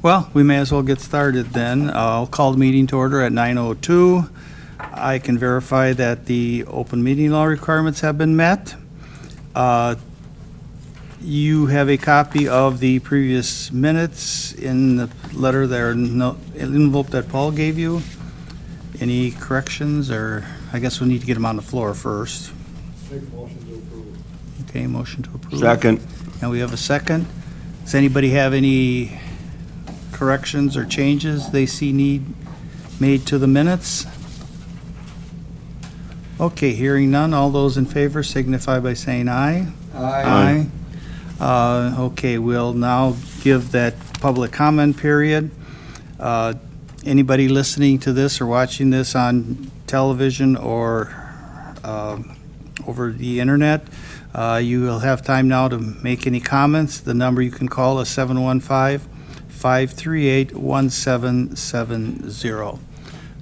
Well, we may as well get started then. I'll call the meeting to order at 9:02. I can verify that the open meeting law requirements have been met. You have a copy of the previous minutes in the letter there, envelope that Paul gave you. Any corrections, or I guess we need to get them on the floor first. Make a motion to approve. Okay, motion to approve. Second. And we have a second. Does anybody have any corrections or changes they see need made to the minutes? Okay, hearing none, all those in favor signify by saying aye. Aye. Okay, we'll now give that public comment period. Anybody listening to this or watching this on television or over the internet, you will have time now to make any comments. The number you can call is 715-538-1770.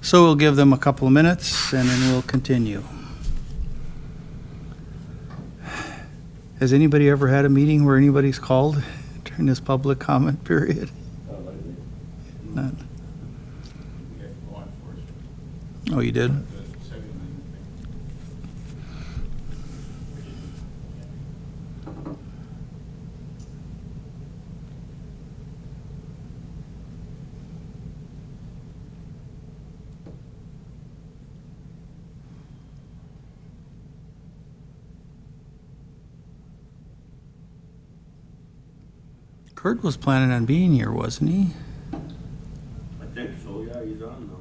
So we'll give them a couple of minutes and then we'll continue. Has anybody ever had a meeting where anybody's called during this public comment period? None. Oh, you did? Kurt was planning on being here, wasn't he? I think so, yeah, he's on the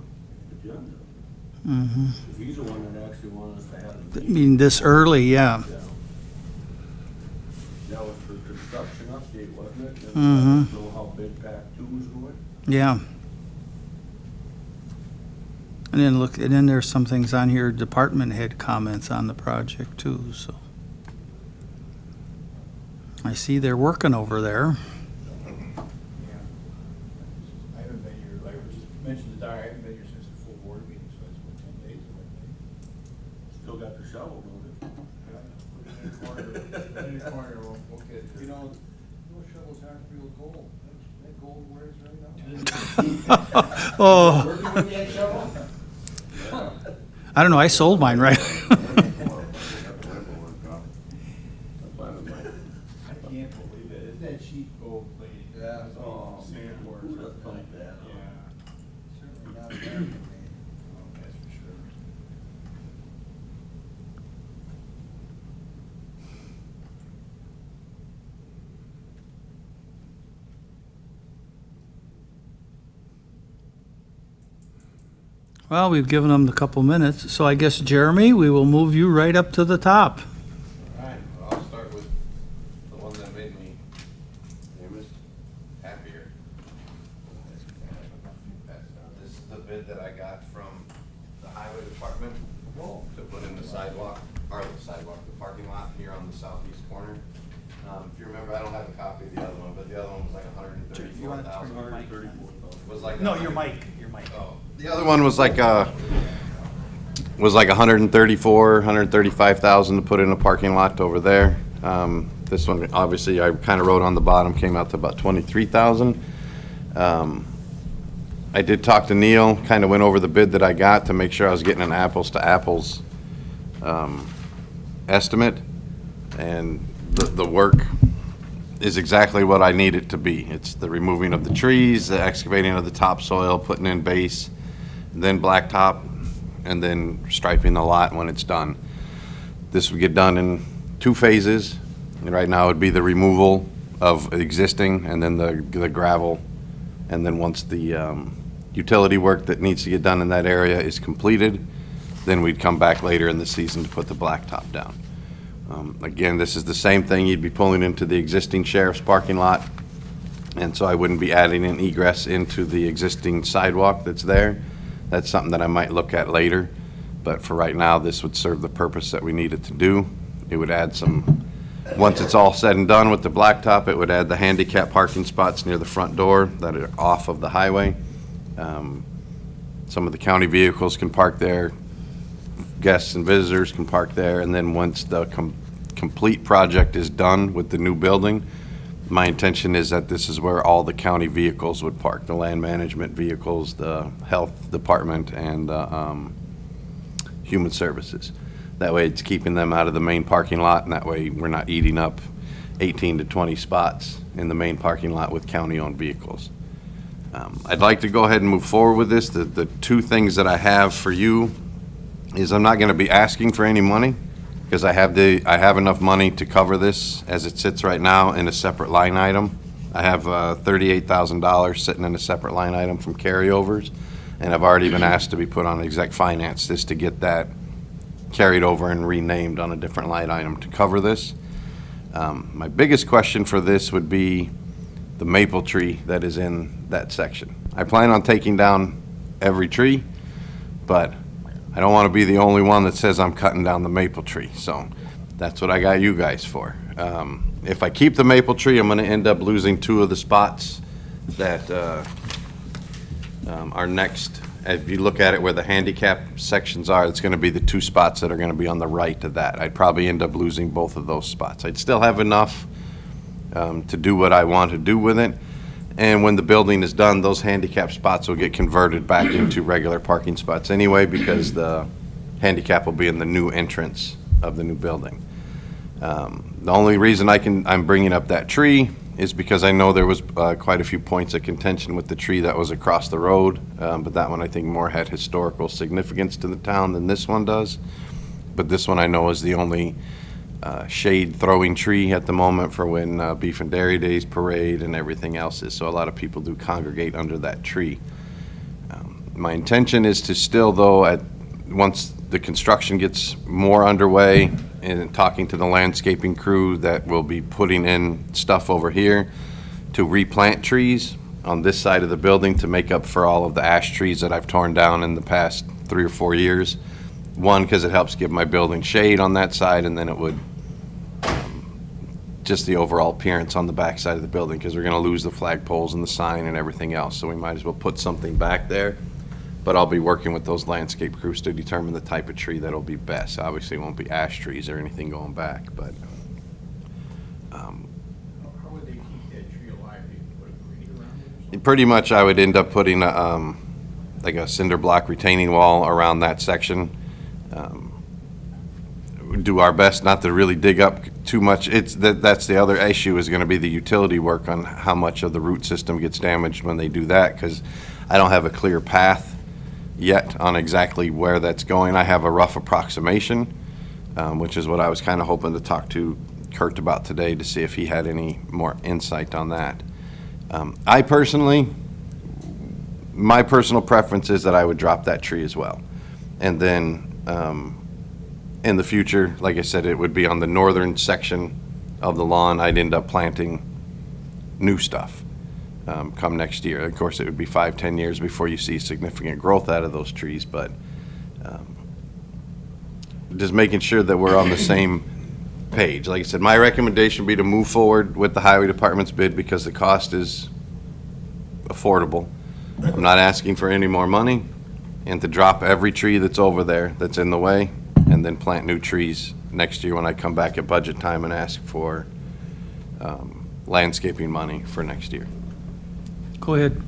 agenda. Mm-hmm. If he's the one that actually wanted us to have the I meeting. mean, this early, yeah. Yeah. That was for construction update, wasn't it? Mhm. So how bid pack 2 was going? Yeah. And then look, and then there's some things on here, department head comments on the project too, so. I see they're working over there. I haven't been here, like, we just mentioned the I haven't been here since the full board meeting, so it's been 10 days. Still got the shovel, don't Put it in the corner, we'll get it. You know, those shovels have real gold. That gold where it's right now. Oh, Working with that shovel? I don't know, I sold mine, right? I can't believe it. Isn't that cheap gold plated? Yeah. Oh, Sand man, ore. who does pump that? Yeah. Certainly not American made. Oh, that's for sure. Well, we've given them a couple minutes, so I guess, Jeremy, we will move you right up to the top. All right, well, I'll start with the one that made me happier. This is the bid that I got from the highway department to put in the sidewalk, the parking lot here on the southeast corner. If you remember, I don't have a copy of the other one, but the other one was like $134,000. Was like No, your mic. Oh, the other one was like 134, 135,000 to put in a parking lot over there. This one, obviously, I kind of wrote on the bottom, came out to about 23,000. I did talk to Neil, kind of went over the bid that I got to make sure I was getting an apples to apples estimate, and the work is exactly what I need it to be. It's the removing of the trees, the excavating of the topsoil, putting in base, then blacktop, and then striping the lot when it's done. This would get done in 2 phases. And right now it would be the removal of existing and then the gravel. And then once the utility work that needs to get done in that area is completed, then we'd come back later in the season to put the blacktop down. Again, this is the same thing. You'd be pulling into the existing sheriff's parking lot, and so I wouldn't be adding an egress into the existing sidewalk that's there. That's something that I might look at later, but for right now, this would serve the purpose that we need it to do. It would add some, once it's all said and done with the blacktop, it would add the handicap parking spots near the front door that are off of the highway. Some of the county vehicles can park there, guests and visitors can park there, and then once the complete project is done with the new building, My intention is that this is where all the county vehicles would park, the land management vehicles, the health department, and the human services. That way it's keeping them out of the main parking lot, and that way we're not eating up 18 to 20 spots in the main parking lot with county-owned vehicles. I'd like to go ahead and move forward with this. The two things that I have for you is I'm not going to be asking for any money, because I have enough money to cover this as it sits right now in a separate line item. I have $38,000 sitting in a separate line item from carryovers, and I've already been asked to be put on exec finance just to get that carried over and renamed on a different line item to cover this. My biggest question for this would be the maple tree that is in that section. I plan on taking down every tree, but I don't want to be the only one that says I'm cutting down the maple tree, so that's what I got you guys for. If I keep the maple tree, I'm going to end up losing two of the spots that are next. If you look at it where the handicap sections are, it's going to be the two spots that are going to be on the right of that. I'd probably end up losing both of those spots. I'd still have enough to do what I want to do with it. And when the building is done, those handicap spots will get converted back into regular parking spots anyway, because the handicap will be in the new entrance of the new building. The only reason I'm bringing up that tree is because I know there was quite a few points of contention with the tree that was across the road, but that one I think more had historical significance to the town than this one does. But this one I know is the only shade throwing tree at the moment for when Beef and Dairy Days parade and everything else is. So a lot of people do congregate under that tree. My intention is to still, though, once the construction gets more underway and talking to the landscaping crew that will be putting in stuff over here, to replant trees on this side of the building to make up for all of the ash trees that I've torn down in the past 3 or 4 years. One, because it helps give my building shade on that side, and then it would just the overall appearance on the back side of the building, because we're going to lose the flagpoles and the sign and everything else. So we might as well put something back there. But I'll be working with those landscape crews to determine the type of tree that'll be best. Obviously, it won't be ash trees or anything going back, but How would they keep that tree alive? They put a grate around it or something? pretty much I would end up putting like a cinder block retaining wall around that section. Do our best not to really dig up too much. That's the other issue, is going to be the utility work on how much of the root system gets damaged when they do that, because I don't have a clear path yet on exactly where that's going. I have a rough approximation, which is what I was kind of hoping to talk to Kurt about today to see if he had any more insight on that. My personal preference is that I would drop that tree as well. And then in the future, like I said, it would be on the northern section of the lawn. I'd end up planting new stuff come next year. Of course, it would be 5-10 years before you see significant growth out of those trees, but just making sure that we're on the same page. Like I said, my recommendation would be to move forward with the highway department's bid because the cost is affordable. I'm not asking for any more money, and to drop every tree that's over there that's in the way, and then plant new trees next year when I come back at budget time and ask for landscaping money for next year. Go ahead.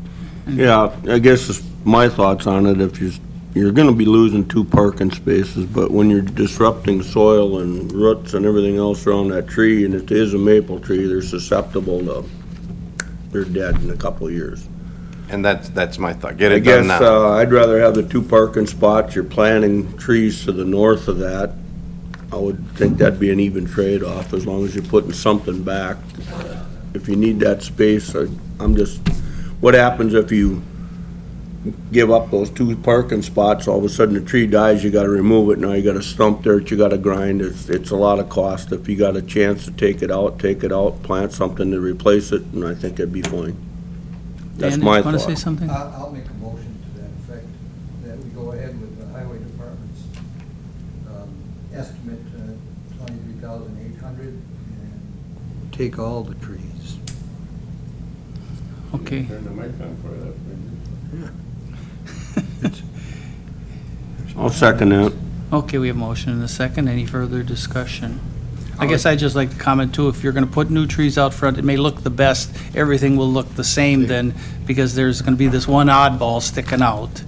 Yeah, I guess it's my thoughts on it. If you're going to be losing 2 parking spaces, but when you're disrupting soil and roots and everything else around that tree, and it is a maple tree, they're susceptible to, they're dead in a couple of years. And that's my thought. Get I it done guess now. I'd rather have the 2 parking spots. You're planting trees to the north of that. I would think that'd be an even trade-off as long as you're putting something back. If you need that space, what happens if you give up those 2 parking spots, all of a sudden the tree dies, you gotta remove it, now you gotta stump dirt, you gotta grind, it's a lot of cost. If you got a chance to take it out, plant something to replace it, and I think it'd be fine. That's Dan, my did you want to say thought. something? I'll make a motion to that effect, that we go ahead with the highway department's estimate, 23,800, and take all the trees. Okay. Turn the mic on for that. I'll second that. Okay, we have motion and a second. Any further discussion? I guess I'd just like to comment too, if you're gonna put new trees out front, it may look the best, everything will look the same then, because there's gonna be this one oddball sticking out.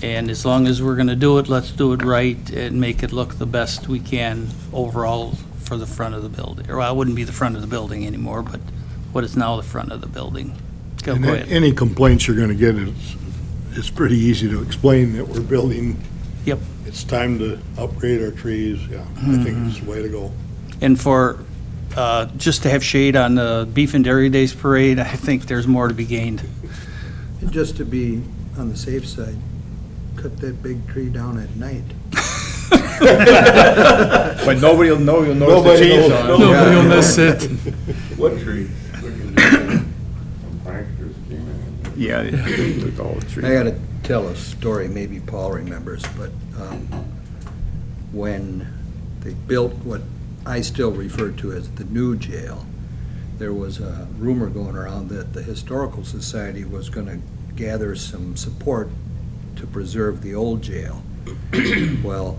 And as long as we're gonna do it, let's do it right and make it look the best we can overall for the front of the building. Or, well, it wouldn't be the front of the building anymore, but what is now the front of the building. Go And ahead. any complaints you're gonna get, it's pretty easy to explain that we're building. Yep. It's time to upgrade our trees, yeah, I think it's the way to go. And for, just to have shade on the Beef and Dairy Days Parade, I think there's more to be gained. And just to be on the safe side, cut that big tree down at night. But nobody will know, you'll notice the cheese on it. Nobody will miss it. What tree? Yeah, they took all the trees. I gotta tell a story, maybe Paul remembers, but when they built what I still refer to as the new jail, there was a rumor going around that the Historical Society was gonna gather some support to preserve the old jail. Well,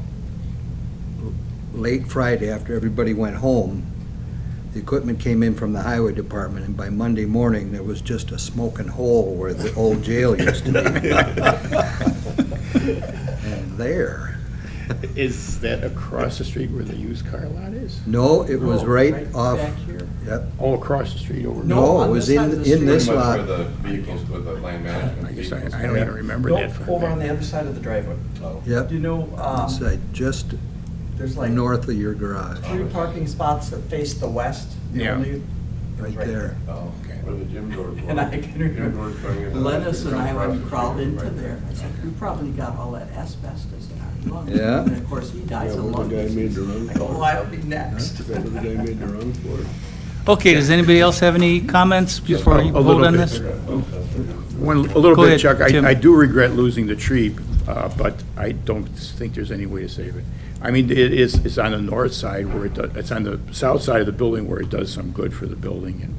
late Friday, after everybody went home, the equipment came in from the highway department, and by Monday morning, there was just a smoking hole where the old jail used to be. And there. Is that across the street where the used car lot is? No, it was right off, Back here? yep. Oh, across the street over. No, on it was this side of the in this street. lot. the vehicles, with the land I guess I don't even remember No, that. far over back. on the other side of the driveway. Yep, You know, side, just there's like north of your garage, 3 parking spots that face the west. the Yeah. only- it was right there. Oh, okay. Where the gym doors were. And I can remember, Lennis and I went and crawled into Right there. I said, we probably got all that asbestos in our lungs. Yeah. And of course, he dies of Yeah, lung the guy made the run disease. I go, for it. well, I'll be next. Is that what the guy made the run for? Okay, does anybody else have any comments before you A vote little on bit. this? A little Go bit, ahead, Chuck. Tim. I do regret losing the tree, but I don't think there's any way to save it. I mean, it's on the north side where it's on the south side of the building where it does some good for the building,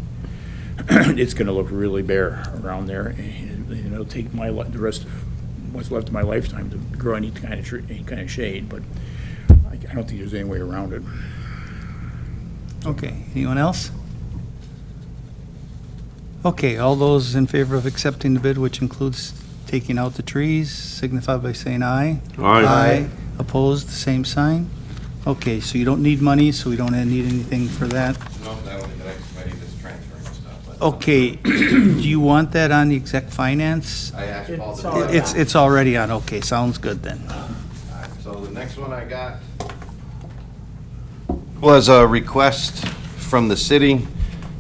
and it's gonna look really bare around there, and it'll take the rest, what's left of my lifetime to grow any kind of tree, any kind of shade, but I don't think there's any way around it. Okay, anyone else? Okay, all those in favor of accepting the bid, which includes taking out the trees, signify by saying aye. Aye. Opposed, same sign. Okay, so you don't need money, so we don't need anything for that. No, that'll be the next committee that's transferring stuff. but- Okay, do you want that on the exec finance? I asked Paul It's to. all right. It's already on, okay, sounds good then. So the next one I got was a request from the city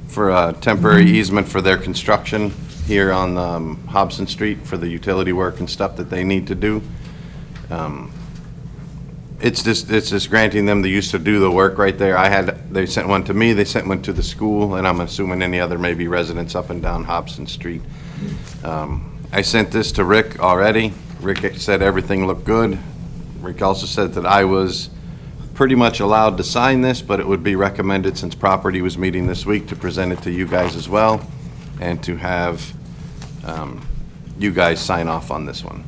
for a temporary easement for their construction here on Hobson Street for the utility work and stuff that they need to do. It's just granting them the use to do the work right there. They sent one to me, they sent one to the school, and I'm assuming any other maybe residents up and down Hobson Street. I sent this to Rick already. Rick said everything looked good. Rick also said that I was pretty much allowed to sign this, but it would be recommended, since property was meeting this week, to present it to you guys as well, and to have you guys sign off on this one.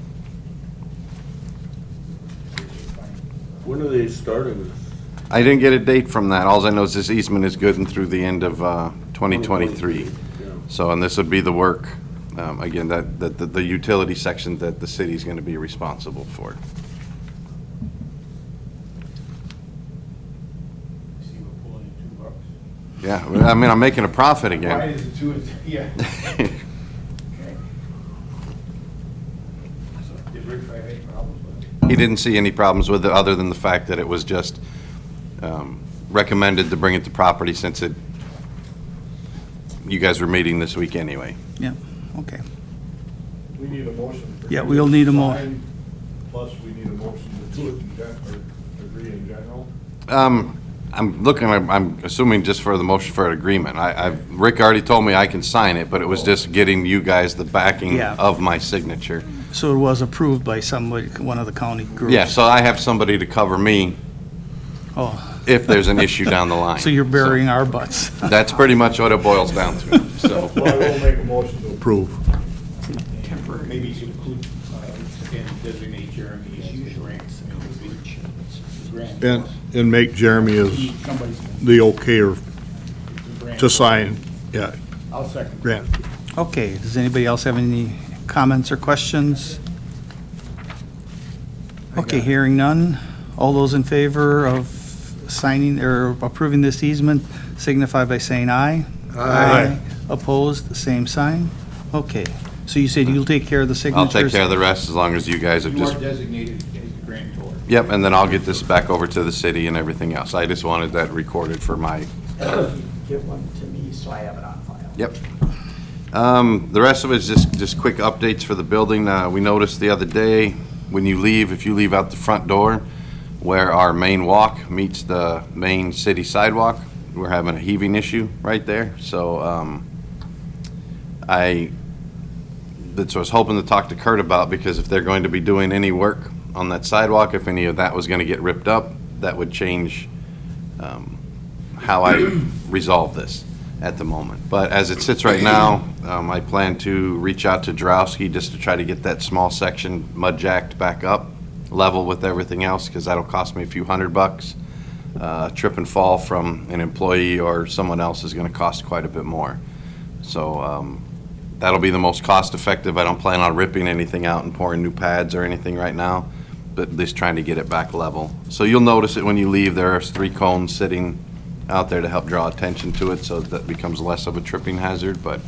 When are they starting? I didn't get a date from that. All I know is this easement is good and through the end of 2023. Yeah. So, and this would be the work, again, the utility section that the city's going to be responsible for. See, we're pulling in $2. Yeah, well, I mean, I'm making a profit Why again. is it 2? Yeah. So, did Rick have any problems with it? He didn't see any problems with it, other than the fact that it was just recommended to bring it to property, since you guys were meeting this week anyway. Yeah, okay. We need a motion. Yeah, we'll need a mo- Sign, plus we need a motion to do it in or agree in general. I'm assuming just for the motion for an agreement. Rick already told me I can sign it, but it was just getting you guys the backing Yeah. of my signature. So it was approved by somebody, one of the county groups? Yeah, so I have somebody to cover me Oh, if there's an issue down the line. so you're burying our butts. That's pretty much what it boils down to, so. Well, I will make a motion to approve. Temporary. Maybe you should include, and designate Jeremy's use grants. Grant. and make Jeremy as Somebody's the okayer grant. to sign, yeah, I'll second. grant. Okay, does anybody else have any comments or questions? Okay, hearing none. All those in favor of signing or approving this easement signify by saying aye. Aye. Opposed, the same sign. Okay, so you said you'll take care of the I'll signatures? take care of the rest as long as you guys have You are just, designated as the grantor. yep, and then I'll get this back over to the city and everything else. I just wanted that recorded for my, Give one to me so I have it on file. yep. The rest of it is just quick updates for the building. We noticed the other day, when you leave, if you leave out the front door, where our main walk meets the main city sidewalk, we're having a heaving issue right there. So, that's what I was hoping to talk to Kurt about, because if they're going to be doing any work on that sidewalk, if any of that was gonna get ripped up, that would change, how I resolve this at the moment. But as it sits right now, I plan to reach out to Drowski just to try to get that small section mud jacked back up, level with everything else, because that'll cost me a few $100. Trip and fall from an employee or someone else is gonna cost quite a bit more. So, that'll be the most cost effective. I don't plan on ripping anything out and pouring new pads or anything right now, but at least trying to get it back level. So you'll notice it when you leave, there's 3 cones sitting out there to help draw attention to it, so that becomes less of a tripping hazard. But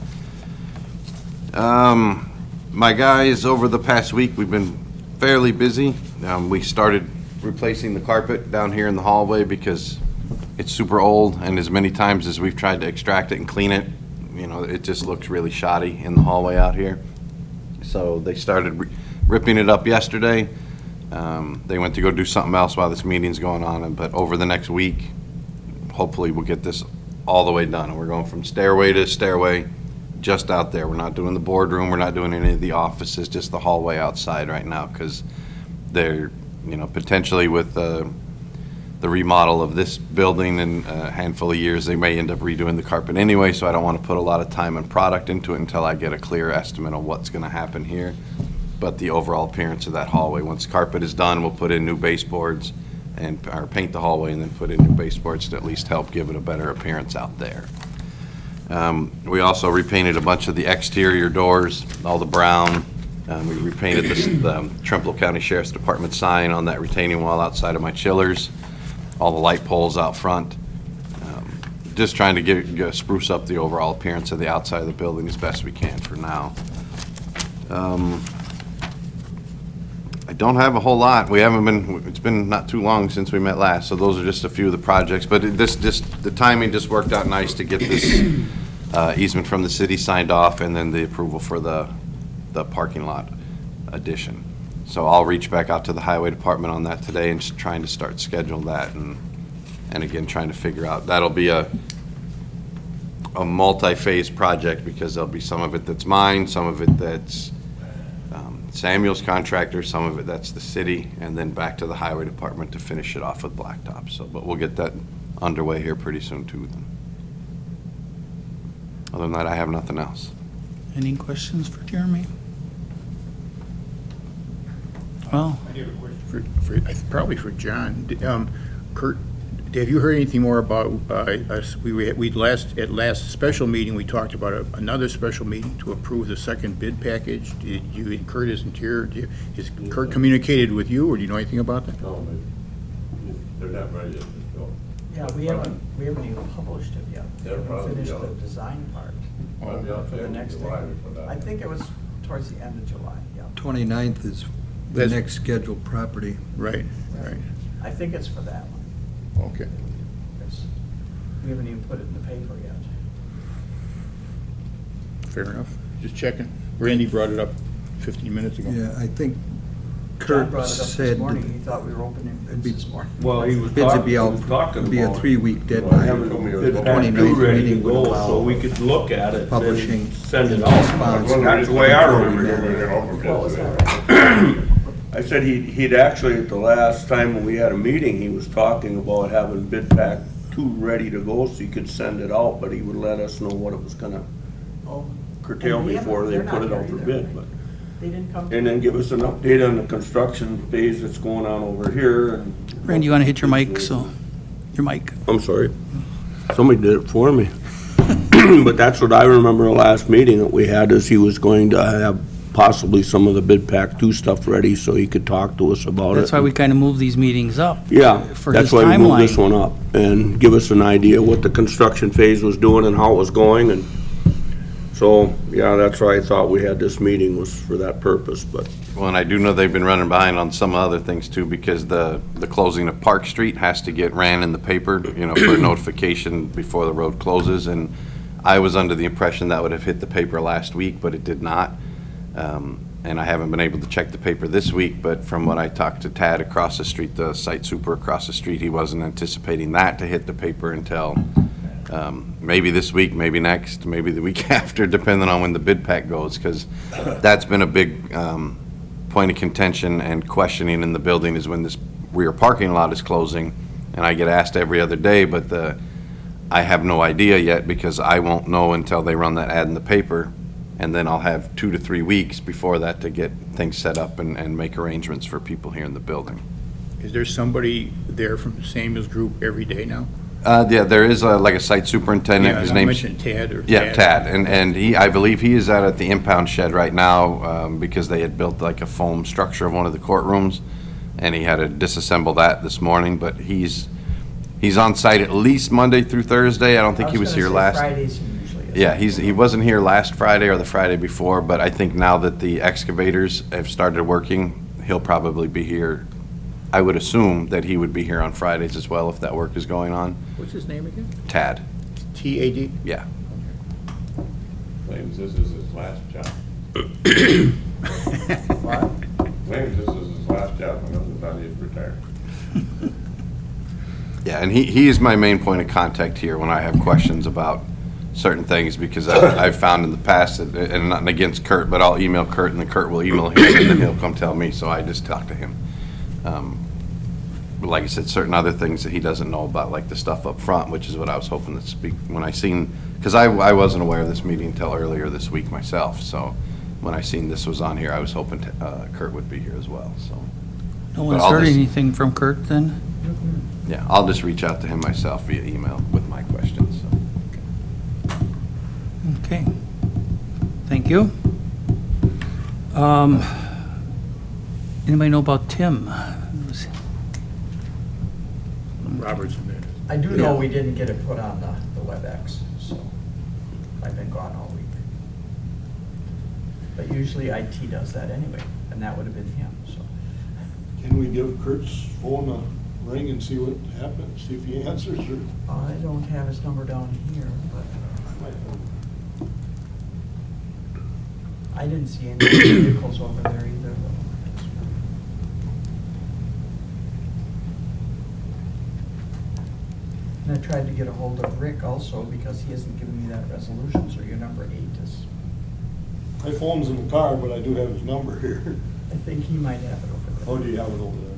my guys, over the past week, we've been fairly busy. We started replacing the carpet down here in the hallway because it's super old, and as many times as we've tried to extract it and clean it, you know, it just looks really shoddy in the hallway out here. So they started ripping it up yesterday. They went to go do something else while this meeting's going on, but over the next week, hopefully we'll get this all the way done. And we're going from stairway to stairway, just out there. We're not doing the boardroom, we're not doing any of the offices, just the hallway outside right now, because they're, you know, potentially with the remodel of this building in a handful of years, they may end up redoing the carpet anyway, so I don't want to put a lot of time and product into it until I get a clear estimate of what's going to happen here. But the overall appearance of that hallway, once carpet is done, we'll put in new baseboards or paint the hallway and then put in new baseboards to at least help give it a better appearance out there. We also repainted a bunch of the exterior doors, all the brown. We repainted the Trempealeau County Sheriff's Department sign on that retaining wall outside of my chillers, all the light poles out front. Just trying to spruce up the overall appearance of the outside of the building as best we can for now. I don't have a whole lot. It's been not too long since we met last, so those are just a few of the projects. But the timing just worked out nice to get this easement from the city signed off, and then the approval for the parking lot addition. So I'll reach back out to the highway department on that today and just trying to start schedule that, and again, trying to figure out, that'll be a multi-phase project, because there'll be some of it that's mine, some of it that's Samuel's contractor, some of it that's the city, and then back to the highway department to finish it off with blacktop. So, but we'll get that underway here pretty soon too then. Other than that, I have nothing else. Any questions for Jeremy? Well, I have a question probably for John. Kurt, have you heard anything more about us? At last special meeting, we talked about another special meeting to approve the second bid package. Did you, Kurt isn't here, has Kurt communicated with you, or do you know anything about that? No, they're not ready yet. No. Yeah, we haven't even published it yet. We They're haven't probably finished the out. design part Probably out for the there in next July thing. before that. I think it was towards the end of July, yeah. 29th is the That's- next scheduled property. Right. I think it's for that one. Okay. It's- We haven't even put it in the paper yet. Fair enough. Just checking. Randy brought it up 15 minutes ago. Yeah, I think John Kurt brought it up this said morning, he thought we were opening It'd be- bids this morning. Well, he was bids would be out, talking would be a about 3-week Well, deadline. having told me it was Bid going pack to be 29th ready to meeting would go, allow so we could look at it, publishing then send it response. out. That's the way I remember it. What was that? I said he'd actually, at the last time when we had a meeting, he was talking about having bid pack 2 ready to go, so he could send it out, but he would let us know what it was gonna Oh, curtail and we haven't- before they they're put not it out here for either, bid, right? but. They didn't come. And then give us an update on the construction phase that's going on over here, and Randy, you want to hit your mic, your mic. I'm sorry. Somebody did it for me. But that's what I remember the last meeting that we had, is he was going to have possibly some of the bid pack 2 stuff ready so he could talk to us about it. That's why we kind of move these meetings up. Yeah, For that's his why we moved this timeline. one up, and give us an idea what the construction phase was doing and how it was going, and so, yeah, that's why I thought we had this meeting, was for that purpose, but, Well, and I do know they've been running behind on some other things too, because the closing of Park Street has to get ran in the paper, for notification before the road closes, and I was under the impression that would have hit the paper last week, but it did not. And I haven't been able to check the paper this week, but from what I talked to Tad across the street, the site super across the street, he wasn't anticipating that to hit the paper until maybe this week, maybe next, maybe the week after, depending on when the bid pack goes, because that's been a big point of contention and questioning in the building, is when this rear parking lot is closing, and I get asked every other day, but I have no idea yet, because I won't know until they run that ad in the paper, and then I'll have 2 to 3 weeks before that to get things set up and make arrangements for people here in the building. Is there somebody there from Samuel's group every day now? Yeah, there is like a site superintendent. Yeah, His I name's mentioned Tad or Yeah, Tad, and he, I believe he is out at the impound shed right now, because they had built like a foam structure of one of the courtrooms, and he had to disassemble that this morning, but he's on site at least Monday through Thursday. I don't think he was here last. Fridays he usually is. Yeah, he wasn't here last Friday or the Friday before, but I think now that the excavators have started working, he'll probably be here. I would assume that he would be here on Fridays as well if that work is going on. What's his name again? Tad, T-A-D? yeah. Claims this is his last job. What? Claims this is his last job, and doesn't thought he'd retire. Yeah, and he is my main point of contact here when I have questions about certain things, because I've found in the past, and nothing against Kurt, but I'll email Kurt, and then Kurt will email him, and then he'll come tell me, so I just talk to him. But like I said, certain other things that he doesn't know about, like the stuff up front, which is what I was hoping to speak, when I seen, because I wasn't aware of this meeting until earlier this week myself, so when I seen this was on here, I was hoping Kurt would be here as well, so. No one's I'll heard just- anything from Kurt then? Yeah, I'll just reach out to him myself via email with my questions, so. Okay. Thank you. Anybody know about Tim? Robertson there. I do know we didn't get it put on the WebEx, so I've been gone all week. But usually IT does that anyway, and that would have been him, so. Can we give Kurt's phone a ring and see what happens, see if he answers, or? I don't have his number down here, but I didn't see any vehicles over there either, though. And I tried to get a hold of Rick also, because he hasn't given me that resolution, so your number 8 is, My phone's in the car, but I do have his number here. I think he might have it over there. Oh, do you have it over there?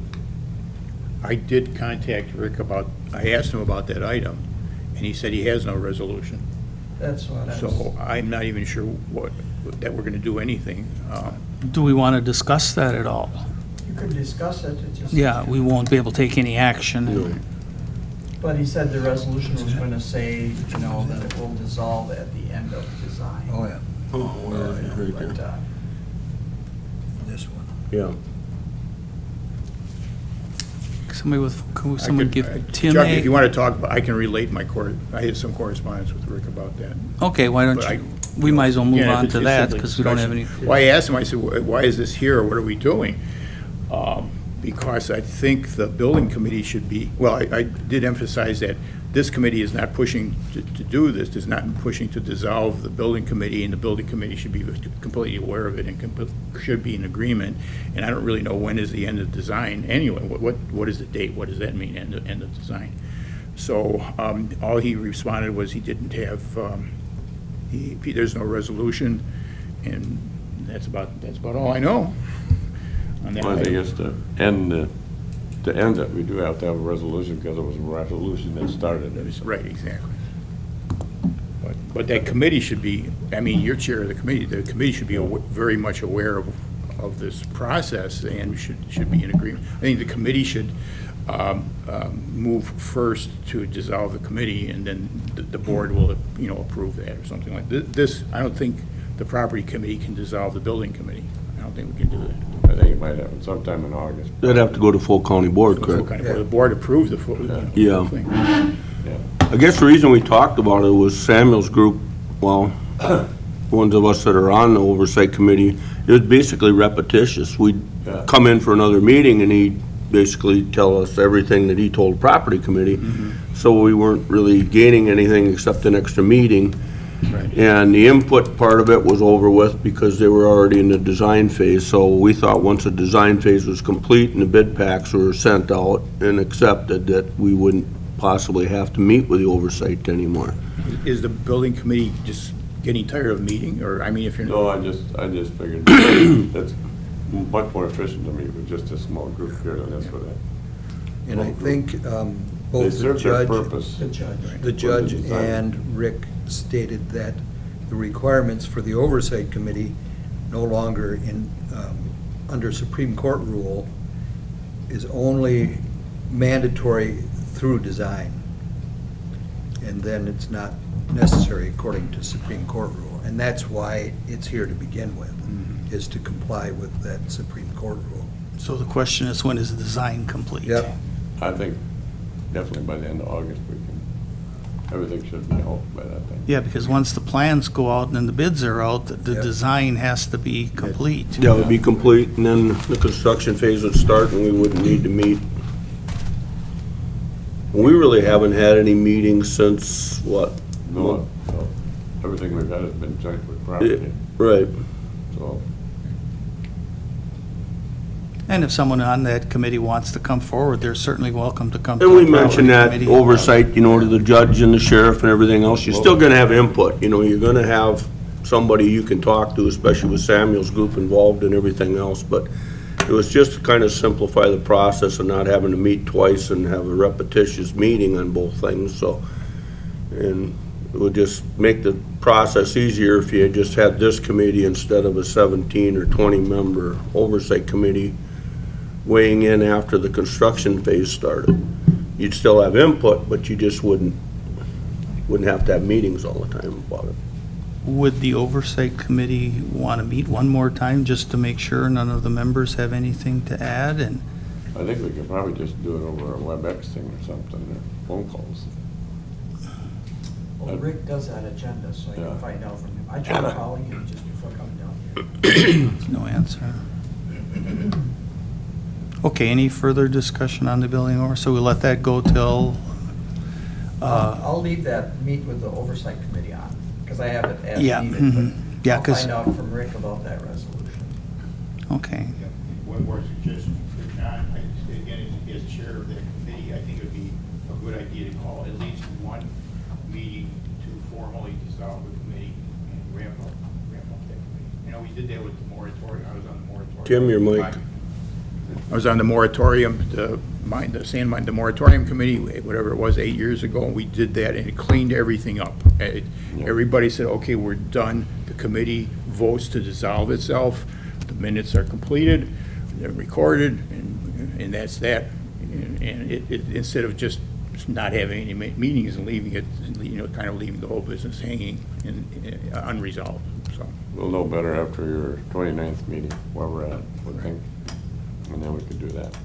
I did contact Rick I asked him about that item, and he said he has no resolution. That's what I was. So I'm not even sure that we're gonna do anything. Do we want to discuss that at all? You could discuss it, it just. Yeah, we won't be able to take any action. But he said the resolution was gonna say, that it will dissolve at the end of design. Oh, yeah, Oh, where is it? Right But, there. this one. Yeah. Somebody can I someone could- give Tim Chuck, if you a? wanna talk, I can relate I had some correspondence with Rick about that. Okay, why don't But you, we might as well move Yeah, if on it's to just that, simply because we don't have any. discussion. Well, I asked him, I said, why is this here, or what are we doing? Because I think the building committee should be, well, I did emphasize that this committee is not pushing to do this, is not pushing to dissolve the building committee, and the building committee should be completely aware of it and should be in agreement. And I don't really know when is the end of design anyway. What is the date? What does that mean, end of design? So all he responded was he didn't have, there's no resolution, and that's about all I know on that Well, I think item. it's to end it, we do have to have a resolution, because it was a resolution that started it. Right, exactly. But that committee should be, you're chair of the committee should be very much aware of this process and should be in agreement. I think the committee should move first to dissolve the committee, and then the board will, approve that or something like this. I don't think the property committee can dissolve the building committee. I don't think we can do that. I think it might happen sometime in August. They'd have to go to full county board, correct? The board approved the full, Yeah. thing. Yeah. I guess the reason we talked about it was Samuel's group, well, ones of us that are on the oversight committee, it was basically repetitious. We'd Yeah. come in for another meeting and he'd basically tell us everything that he told property committee. So we weren't really gaining anything except an extra meeting. Right. And the input part of it was over with because they were already in the design phase. So we thought once the design phase was complete and the bid packs were sent out and accepted, that we wouldn't possibly have to meet with the oversight anymore. Is the building committee just getting tired of meeting, or, I mean, if you're... No, I just figured that's much more efficient to me with just a small group here, and that's what And I think they both the serve their judge, purpose. The judge. the judge design. and Rick stated that the requirements for the oversight committee no longer under Supreme Court rule is only mandatory through design. And then it's not necessary according to Supreme Court rule. And that's why it's here to begin with, is to comply with that Supreme Court rule. So the question is, when is the design complete? Yep. I think definitely by the end of August, everything should be out by that time. Yeah, because once the plans go out and then the bids are out, the Yep. design has to be complete. That would be complete, and then the construction phase would start, and we wouldn't need to meet. We really haven't had any meetings since, what? No, everything we've had has been joint with property, Right. so. And if someone on that committee wants to come forward, they're certainly welcome to come to And the we property mentioned that committee. oversight, to the judge and the sheriff and everything else. You're still gonna have input, you're gonna have somebody you can talk to, especially with Samuel's group involved and everything else, but it was just to kind of simplify the process and not having to meet twice and have a repetitious meeting on both things, so. And it would just make the process easier if you had just had this committee instead of a 17 or 20-member oversight committee weighing in after the construction phase started. You'd still have input, but you just wouldn't have to have meetings all the time about it. Would the oversight committee want to meet one more time just to make sure none of the members have anything to add? And I think we could probably just do it over a WebEx thing or something, or phone calls. Well, Rick does that agenda, so I Yeah. can find out from him. I tried calling him just before coming down here. no answer. Okay, any further discussion on the building over? So we'll let that go till, I'll leave that, meet with the oversight committee on, because I have it as Yeah, needed. mhm. Yeah, I'll 'cause- find out from Rick about that resolution. okay. One more suggestion for John, again, as chair of that committee, I think it would be a good idea to call at least one meeting to formally dissolve the committee and ramp up that committee. We did that with the moratorium, I was on the moratorium. Tim, your mic. I was on the moratorium, the moratorium committee, whatever it was, 8 years ago, and we did that, and it cleaned everything up. Everybody said, okay, we're done. The committee votes to dissolve itself. The minutes are completed, they're recorded, and that's that. And it, instead of just not having any meetings and leaving it, kind of leaving the whole business hanging and unresolved, so. We'll know better after your 29th meeting, where we're at, I think, and then we could do that.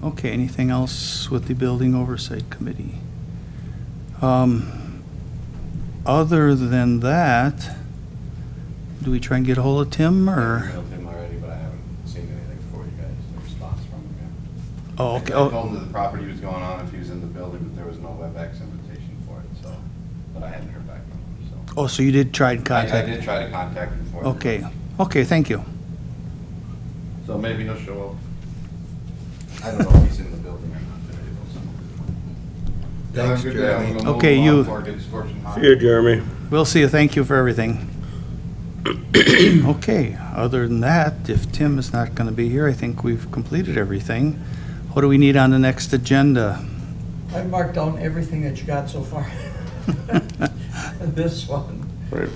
Okay, anything else with the building oversight committee? Other than that, do we try and get a hold of Tim, I or? emailed him already, but I haven't seen anything for you guys, no response from him yet. Oh, okay. I Oh, told him that the property was going on if he was in the building, but there was no WebEx invitation for it, so, but I hadn't heard back from him, so. oh, so you did try and I contact? did try to contact him for you. Okay, okay, thank you. So maybe he'll show up. I don't know if he's in the building or not today, though, so. Thanks, Have a good day. I'm Jeremy. gonna move Okay, along you- before it gets scorching hot. See you, Jeremy. We'll see you, thank you for everything. Okay, other than that, if Tim is not going to be here, I think we've completed everything. What do we need on the next agenda? I've marked down everything that you got so far. This one,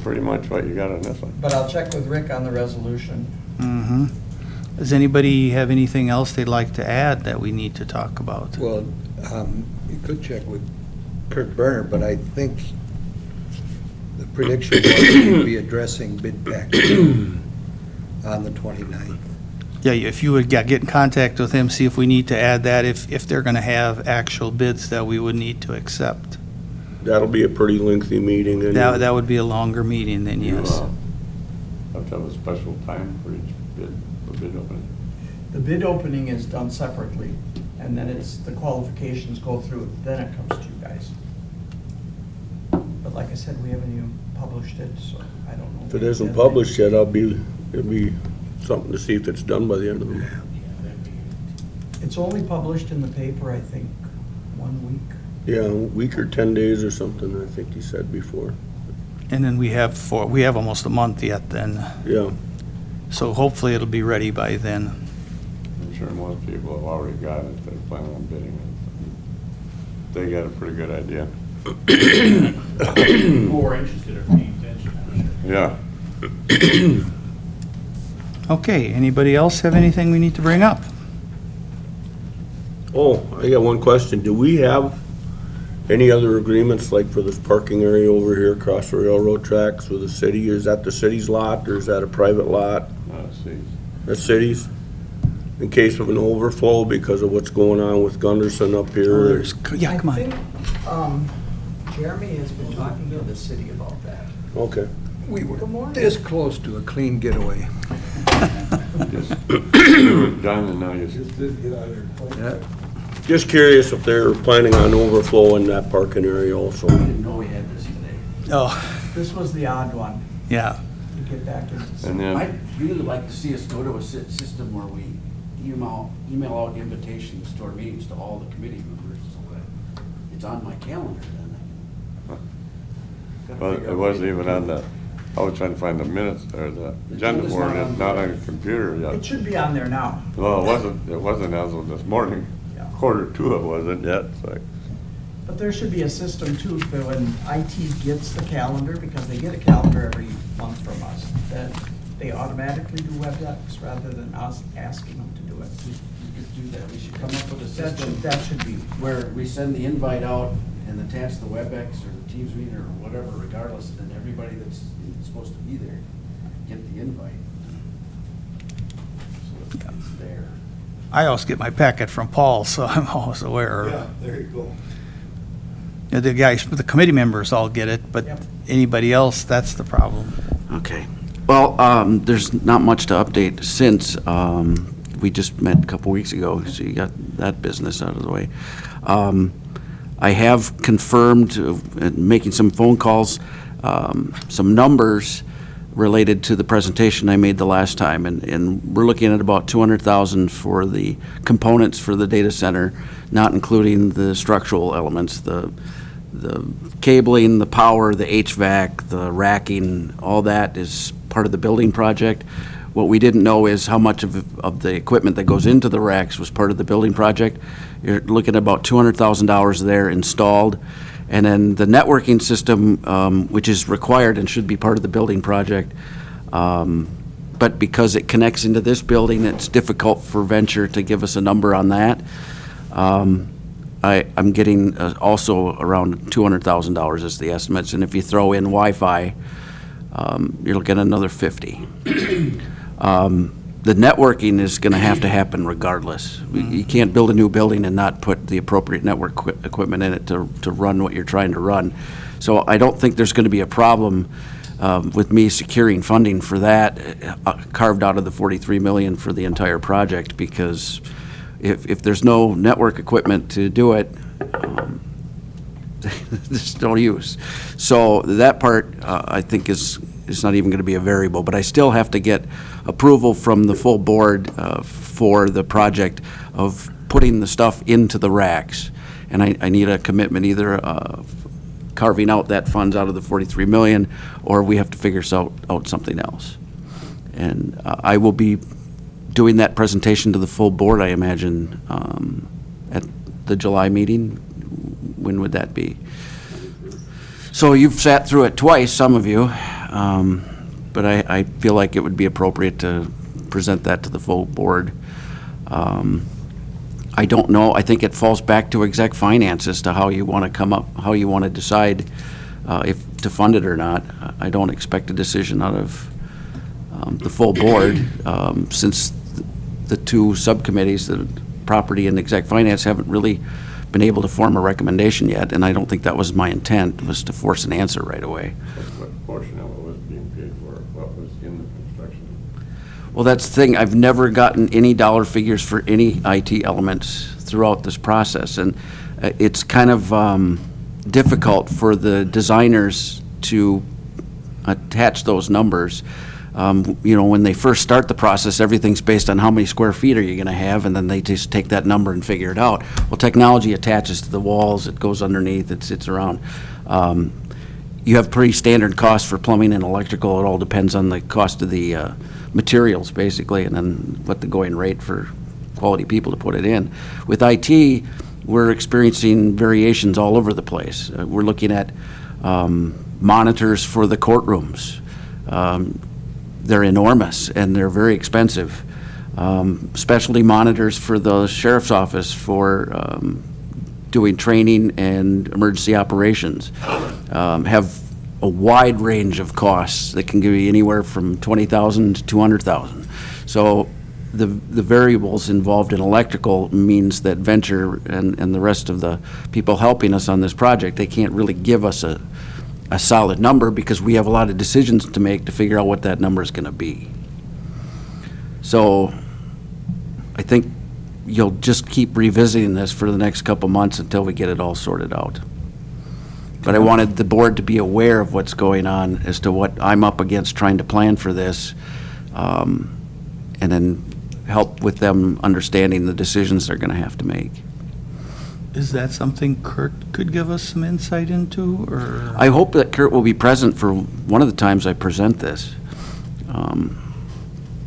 Pretty much what you got on this one. but I'll check with Rick on the resolution. Mm-hmm. Does anybody have anything else they'd like to add that we need to talk about? Well, you could check with Kurt Berner, but I think the prediction was he'd be addressing bid package on the 29th. Yeah, if you would get in contact with him, see if we need to add that, if they're gonna have actual bids that we would need to accept. That'll be a pretty lengthy meeting, and That would be a longer meeting then, yes. Have to have a special time for each bid, for bid opening. The bid opening is done separately, and then it's, the qualifications go through, then it comes to you guys. But like I said, we haven't even published it, so I don't know. if it isn't published yet, it'll be something to see if it's done by the end of the month. It's only published in the paper, I think, 1 week. Yeah, a week or 10 days or something, I think he said before. And then we have almost a month yet then, Yeah, so hopefully it'll be ready by then. I'm sure most people have already got it, they're planning on bidding it. They got a pretty good idea. More interested or paying attention. Yeah. Okay, anybody else have anything we need to bring up? oh, I got one question, do we have any other agreements, like for this parking area over here across the railroad tracks with the city? Is that the city's lot, or is that a private lot? See. The city's? In case of an overflow because of what's going on with Gunderson up here? Yeah, come I on. think, Jeremy has been talking to the city about that. Okay. We were Good morning. this close to a clean getaway. Just do it done and now you Just did get out of there. Yeah. Just curious if they're planning on overflow in that parking area also. Didn't know we had this today. Oh, This was the odd one, yeah. to get back into. And then, I'd really like to see us go to a system where we email out invitations to our meetings to all the committee members, so that it's on my calendar then. Gotta well, figure it out wasn't a way even to on do the, I was trying to find the minutes, or the agenda agenda's for it, not it's on not the- on your computer It yet. should be on there now. Well, it wasn't as of this morning, Yeah. 1:45 it wasn't yet, so. But there should be a system too, that when IT gets the calendar, because they get a calendar every month from us, that they automatically do WebEx rather than us asking them to do it. We could do that, we should come up with a That system should, that should be. where we send the invite out and attach the WebEx or the Teams meeting or whatever, regardless, and everybody that's supposed to be there get the invite. So that it's there. I always get my packet from Paul, so I'm always aware of. Yeah, there you go. The guys, the committee members all get it, but Yep. anybody else, that's the problem. Okay. Well, there's not much to update since we just met a couple weeks ago, so you got that business out of the way. I have confirmed, making some phone calls, some numbers related to the presentation I made the last time, and we're looking at about $200,000 for the components for the data center, not including the structural elements, the cabling, the power, the HVAC, the racking, all that is part of the building project. What we didn't know is how much of the equipment that goes into the racks was part of the building project. You're looking at about $200,000 there installed. And then the networking system, which is required and should be part of the building project, but because it connects into this building, it's difficult for Venture to give us a number on that. I'm getting also around $200,000 is the estimates, and if you throw in Wi-Fi, you're looking at another 50. The networking is going to have to happen regardless. You can't build a new building and not put the appropriate network equipment in it to run what you're trying to run. So I don't think there's going to be a problem with me securing funding for that, carved out of the $43 million for the entire project, because if there's no network equipment to do it, there's no use. So that part, I think, is not even going to be a variable, but I still have to get approval from the full board for the project of putting the stuff into the racks. And I need a commitment, either carving out that funds out of the $43 million, or we have to figure out something else. And I will be doing that presentation to the full board, I imagine, at the July meeting. When would that be? So you've sat through it twice, some of you, but I feel like it would be appropriate to present that to the full board. I don't know, I think it falls back to exec finance as to how you want to come up, how you want to decide if to fund it or not. I don't expect a decision out of the full board, since the two subcommittees, the property and exec finance, haven't really been able to form a recommendation yet, and I don't think that was my intent, was to force an answer right away. What portion of it was being paid for? What was in the construction? Well, that's the thing, I've never gotten any dollar figures for any IT elements throughout this process, and it's kind of difficult for the designers to attach those numbers. You know, when they first start the process, everything's based on how many square feet are you going to have, and then they just take that number and figure it out. Well, technology attaches to the walls, it goes underneath, it sits around. You have pretty standard costs for plumbing and electrical. It all depends on the cost of the materials, basically, and then what the going rate for quality people to put it in. With IT, we're experiencing variations all over the place. We're looking at monitors for the courtrooms. They're enormous and they're very expensive. Specialty monitors for the sheriff's office for doing training and emergency operations have a wide range of costs that can give you anywhere from $20,000 to $200,000. So the variables involved in electrical means that Venture and the rest of the people helping us on this project, they can't really give us a solid number because we have a lot of decisions to make to figure out what that number is going to be. So I think you'll just keep revisiting this for the next couple months until we get it all sorted out. But I wanted the board to be aware of what's going on as to what I'm up against trying to plan for this, and then help with them understanding the decisions they're going to have to make. Is that something Kurt could give us some insight into, or? I hope that Kurt will be present for one of the times I present this,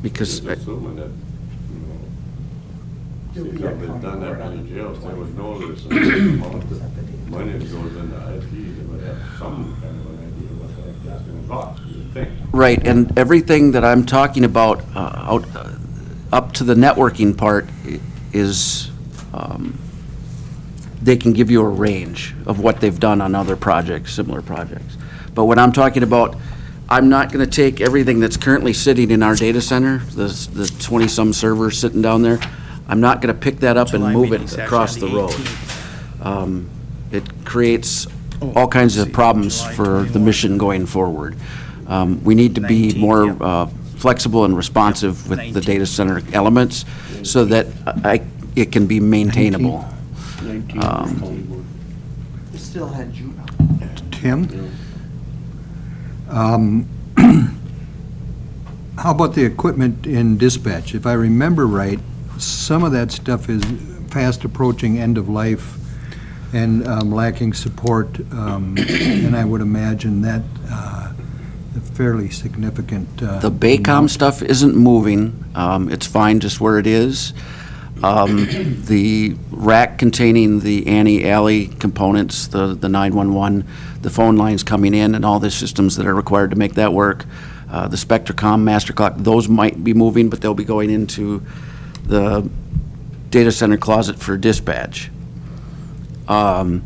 because Just assuming that, He'll seems be like they've at done that county many jails, they board. would know there's an amount of money that goes into IT, they would have some kind of an idea what the heck that's gonna cost, you would think. right, and everything that I'm talking about up to the networking part is, they can give you a range of what they've done on other projects, similar projects. But what I'm talking about, I'm not going to take everything that's currently sitting in our data center, the 20-some servers sitting down there, I'm not going to pick that up and July move meeting's it actually across on the the road. 18th. It creates all kinds let's of see, problems July for the 21. mission going forward. We need to be 19th, more yep. flexible and responsive with the 19th. data center elements so that it can be maintainable. 19 county board. We still had June. Tim? How about the equipment in dispatch? If I remember right, some of that stuff is fast approaching end of life and lacking support, and I would imagine that a fairly significant. The Baycom stuff isn't moving. It's fine just where it is. The rack containing the Annie Alley components, the 911, the phone lines coming in, and all the systems that are required to make that work, the Spectracom, Master Clock, those might be moving, but they'll be going into the data center closet for dispatch. So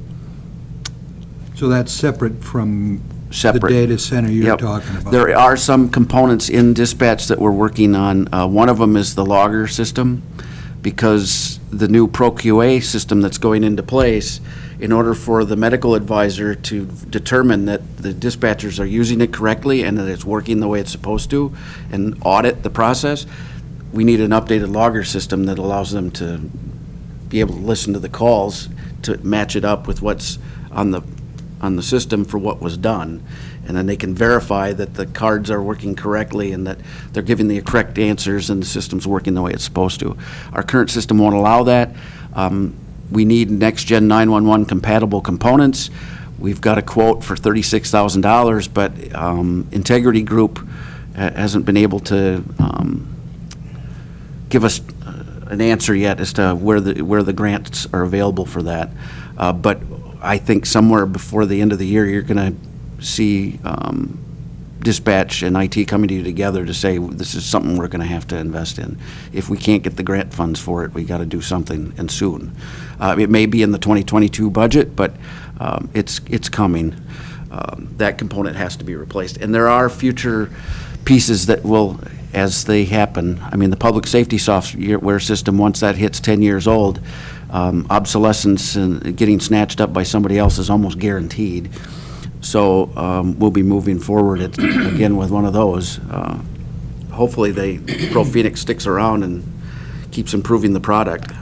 that's separate from the Separate. data center you're Yep. talking about? There are some components in dispatch that we're working on. One of them is the logger system, because the new ProQA system that's going into place, in order for the medical advisor to determine that the dispatchers are using it correctly and that it's working the way it's supposed to, and audit the process, we need an updated logger system that allows them to be able to listen to the calls to match it up with what's on the system for what was done. And then they can verify that the cards are working correctly and that they're giving the correct answers and the system's working the way it's supposed to. Our current system won't allow that. We need next-gen 911 compatible components. We've got a quote for $36,000, but Integrity Group hasn't been able to give us an answer yet as to where the grants are available for that. But I think somewhere before the end of the year, you're going to see dispatch and IT coming to you together to say, this is something we're going to have to invest in. If we can't get the grant funds for it, we got to do something, and soon. It may be in the 2022 budget, but it's coming. That component has to be replaced. And there are future pieces that will, as they happen, I mean, the public safety software system, once that hits 10 years old, obsolescence and getting snatched up by somebody else is almost guaranteed. So we'll be moving forward again with one of those. Hopefully Pro Phoenix sticks around and keeps improving the product.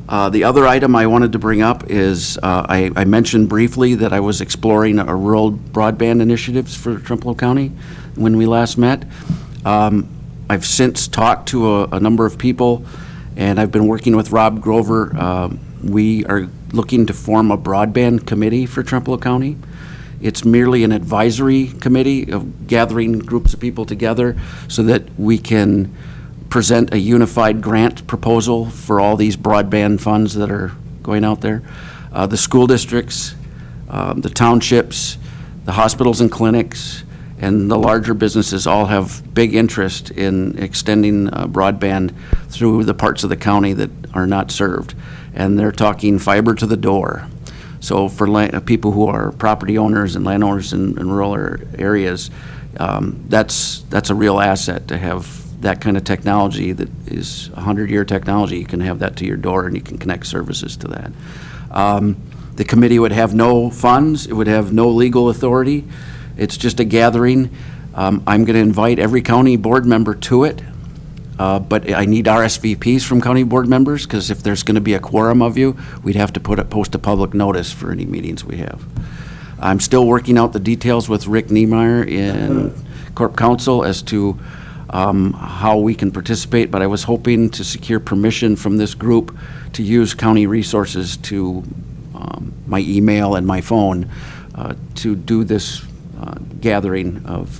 The other item I wanted to bring up is I mentioned briefly that I was exploring a rural broadband initiatives for Trempealeau County when we last met. I've since talked to a number of people, and I've been working with Rob Grover. We are looking to form a broadband committee for Trempealeau County. It's merely an advisory committee of gathering groups of people together so that we can present a unified grant proposal for all these broadband funds that are going out there. The school districts, the townships, the hospitals and clinics, and the larger businesses all have big interest in extending broadband through the parts of the county that are not served. And they're talking fiber to the door. So for people who are property owners and landowners in rural areas, that's a real asset to have that kind of technology that is 100-year technology. You can have that to your door and you can connect services to that. The committee would have no funds. It would have no legal authority. It's just a gathering. I'm going to invite every county board member to it. But I need RSVPs from county board members, because if there's going to be a quorum of you, we'd have to post a public notice for any meetings we have. I'm still working out the details with Rick Niemeyer in Corp Council as to how we can participate, but I was hoping to secure permission from this group to use county resources to my email and my phone to do this gathering of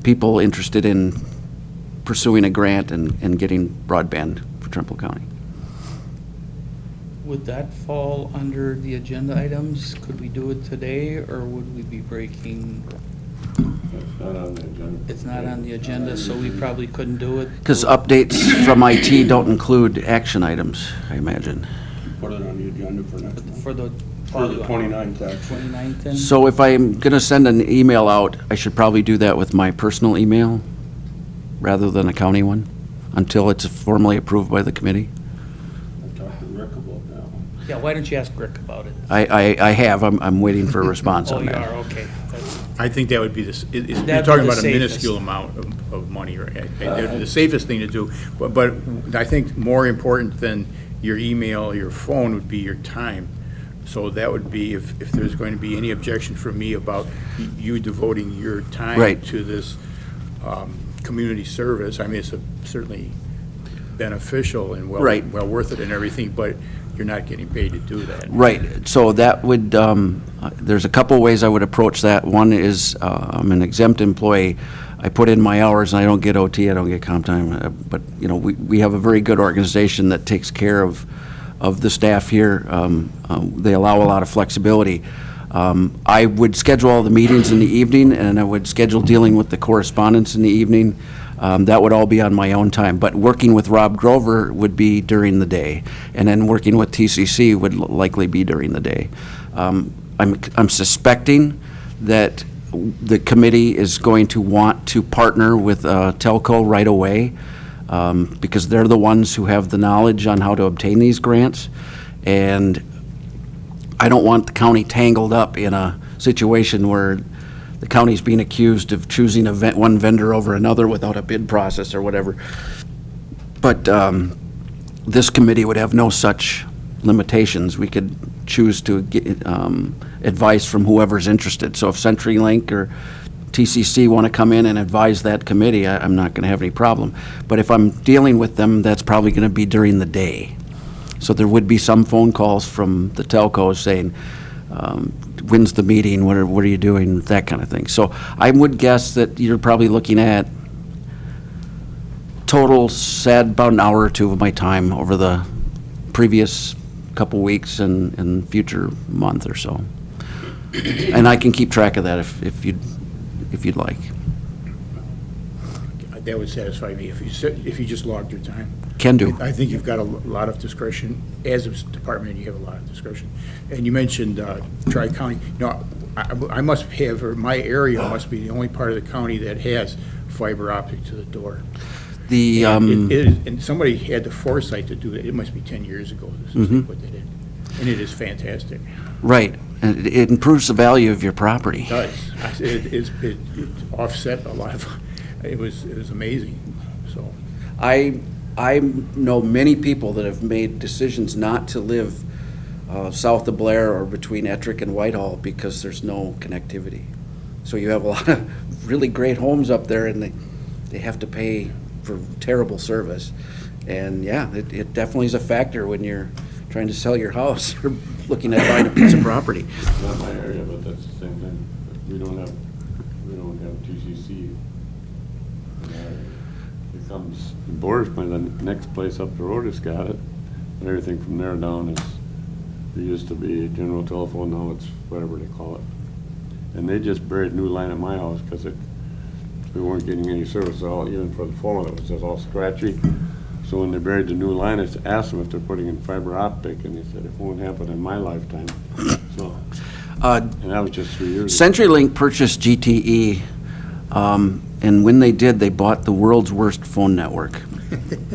people interested in pursuing a grant and getting broadband for Trempealeau County. Would that fall under the agenda items? Could we do it today, or would we be breaking? It's not on the agenda. It's not on the agenda, so we probably couldn't do it? Because updates from IT don't include action items, I imagine. Put it on the agenda for next month. For the 29th, actually. 29th then? So if I'm going to send an email out, I should probably do that with my personal email rather than a county one, until it's formally approved by the committee? I talked to Rick about that one. Yeah, why don't you ask Rick about it? I have. I'm waiting for a response Oh, on you that. are, okay. I think that would be you're That'd be talking the about a safest. minuscule amount of money, right? The safest thing to do, but I think more important than your email, your phone would be your time. So that would be, if there's going to be any objection from me about you devoting your time Right. to this community service, I mean, it's certainly beneficial and Right. well worth it and everything, but you're not getting paid to do that. Right, so that would, there's a couple ways I would approach that. One is, I'm an exempt employee. I put in my hours and I don't get OT, I don't get comp time, but, you know, we have a very good organization that takes care of the staff here. They allow a lot of flexibility. I would schedule all the meetings in the evening, and I would schedule dealing with the correspondence in the evening. That would all be on my own time, but working with Rob Grover would be during the day, and then working with TCC would likely be during the day. I'm suspecting that the committee is going to want to partner with Telco right away, because they're the ones who have the knowledge on how to obtain these grants, and I don't want the county tangled up in a situation where the county's being accused of choosing one vendor over another without a bid process or whatever. But this committee would have no such limitations. We could choose to get advice from whoever's interested. So if CenturyLink or TCC want to come in and advise that committee, I'm not going to have any problem. But if I'm dealing with them, that's probably going to be during the day. So there would be some phone calls from the telcos saying, when's the meeting, what are you doing, that kind of thing. So I would guess that you're probably looking at total, about an hour or two of my time over the previous couple weeks and future month or so. And I can keep track of that if you'd like. That would satisfy me if you just logged your time. Can do. I think you've got a lot of discretion. As a department, you have a lot of discretion. And you mentioned Tri-County. I must have, or my area must be the only part of the county that has fiber optic to the door. And somebody had the foresight to do it. It must be 10 years ago since they put that in. And it is fantastic. Right. And it improves the value of your property. It does. It offset a lot of, it was amazing, so. I know many people that have made decisions not to live south of Blair or between Ettrick and Whitehall because there's no connectivity. So you have a lot of really great homes up there, and they have to pay for terrible service. And yeah, it definitely is a factor when you're trying to sell your house or looking at buying a piece of property. Not my area, but that's the same thing. We don't have TCC. It comes, Boris, by the next place up the road has got it. And everything from there down is, it used to be general telephone, now it's whatever they call it. And they just buried a new line at my house because we weren't getting any service at all, even for the phone. It was just all scratchy. So when they buried the new line, I asked them if they're putting in fiber optic, and they said it won't happen in my lifetime. So, and that was just 3 years ago. CenturyLink purchased GTE, and when they did, they bought the world's worst phone network.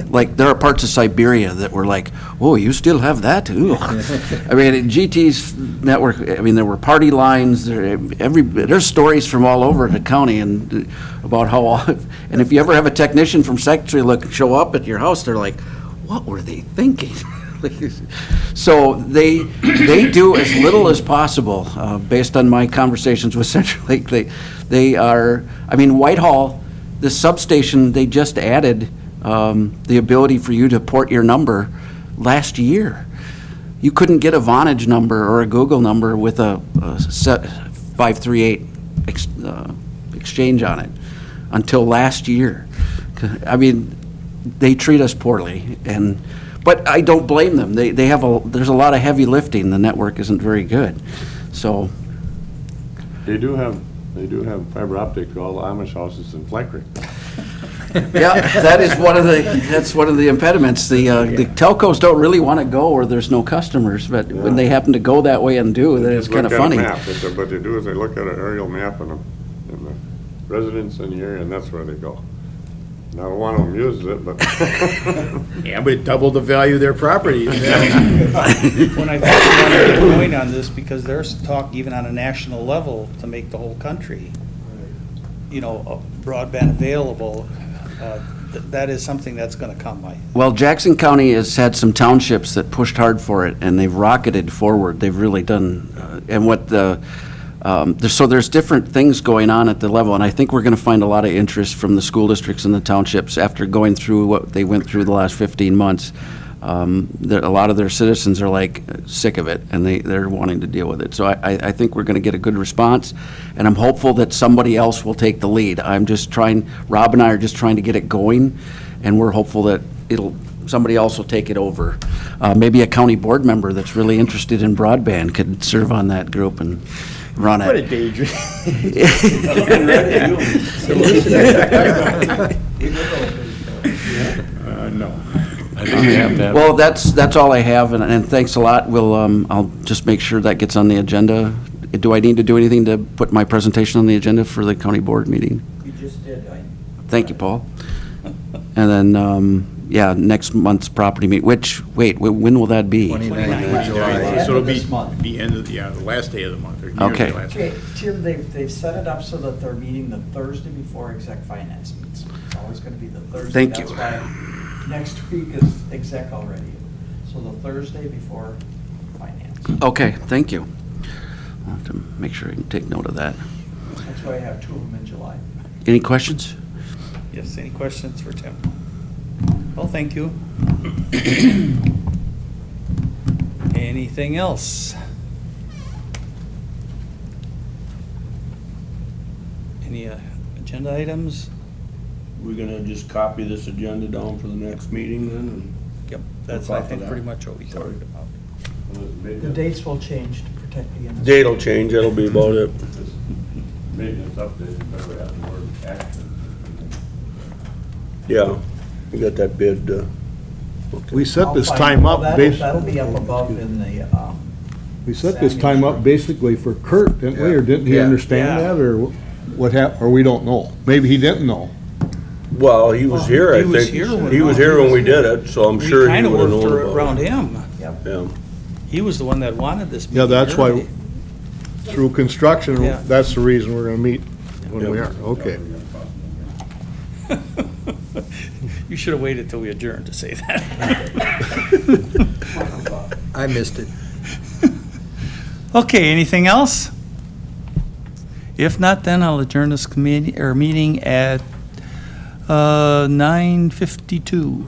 Like, there are parts of Siberia that were like, oh, you still have that? Ooh. I mean, GT's network, I mean, there were party lines, there's stories from all over the county and about how, and if you ever have a technician from CenturyLink show up at your house, they're like, what were they thinking? So they do as little as possible, based on my conversations with CenturyLink. They are, I mean, Whitehall, the substation, they just added the ability for you to port your number last year. You couldn't get a Vonage number or a Google number with a set 538 exchange on it until last year. I mean, they treat us poorly, but I don't blame them. There's a lot of heavy lifting. The network isn't very good, so. They do have fiber optic to all the Amish houses in Fleckrick. Yeah, that's one of the impediments. The telcos don't really want to go where there's no customers, but when they happen to go that way and do, then it's kind of funny. What they do is they look at an aerial map and the residents in the area, and that's where they go. Not one of them uses it, but. Yeah, but it doubled the value of their property. When I thought we wanted to get going on this, because there's talk even on a national level to make the whole country, broadband available, that is something that's going to come. Well, Jackson County has had some townships that pushed hard for it, and they've rocketed forward. They've really done, so there's different things going on at the level, and I think we're going to find a lot of interest from the school districts and the townships after going through what they went through the last 15 months. A lot of their citizens are like sick of it, and they're wanting to deal with it. So I think we're going to get a good response, and I'm hopeful that somebody else will take the lead. Rob and I are just trying to get it going, and we're hopeful that somebody else will take it over. Maybe a county board member that's really interested in broadband could serve on that group and run it. What a daydream. No. I think you have to have. Well, that's all I have, and thanks a lot. I'll just make sure that gets on the agenda. Do I need to do anything to put my presentation on the agenda for the county board meeting? You just did. Thank you, Paul. And then, next month's property meet, when will that be? 29th of July. So it'll be This month. the end of, the last day of the month. Or near Okay. the last day. Tim, they've set it up so that they're meeting the Thursday before exec finance meets. It's always going to be the Thursday. Thank you. That's why next week is exec already. So the Thursday before finance. Okay, thank you. I'll have to make sure I can take note of that. That's why I have 2 of them in July. Any questions? Yes, any questions for Tim? Well, thank you. Anything else? Any agenda items? We're gonna just copy this agenda down for the next meeting then? Yep, that's, I think, pretty much what we talked about. The dates will change protect the industry. Date'll change, that'll be about it. This maintenance update, better have the word action. Yeah, you got that bid, We set this I'll find- time well, up that'll be up above in the, we set this time up basically for Kurt, didn't we, or didn't he Yeah. understand Yeah. that, or what or we don't know? Maybe he didn't know. well, he was here, I He was think. here when- He was here when we did it, so I'm We sure he kind of would've worked known around about it. him. Yeah. He was the one that wanted this Yeah, meeting that's why, early. through construction, Yeah. that's the reason we're gonna meet when we are, okay. You should have waited till we adjourned to say that. I missed it. Okay, anything else? If not, then I'll adjourn this committee, or meeting at 9:52.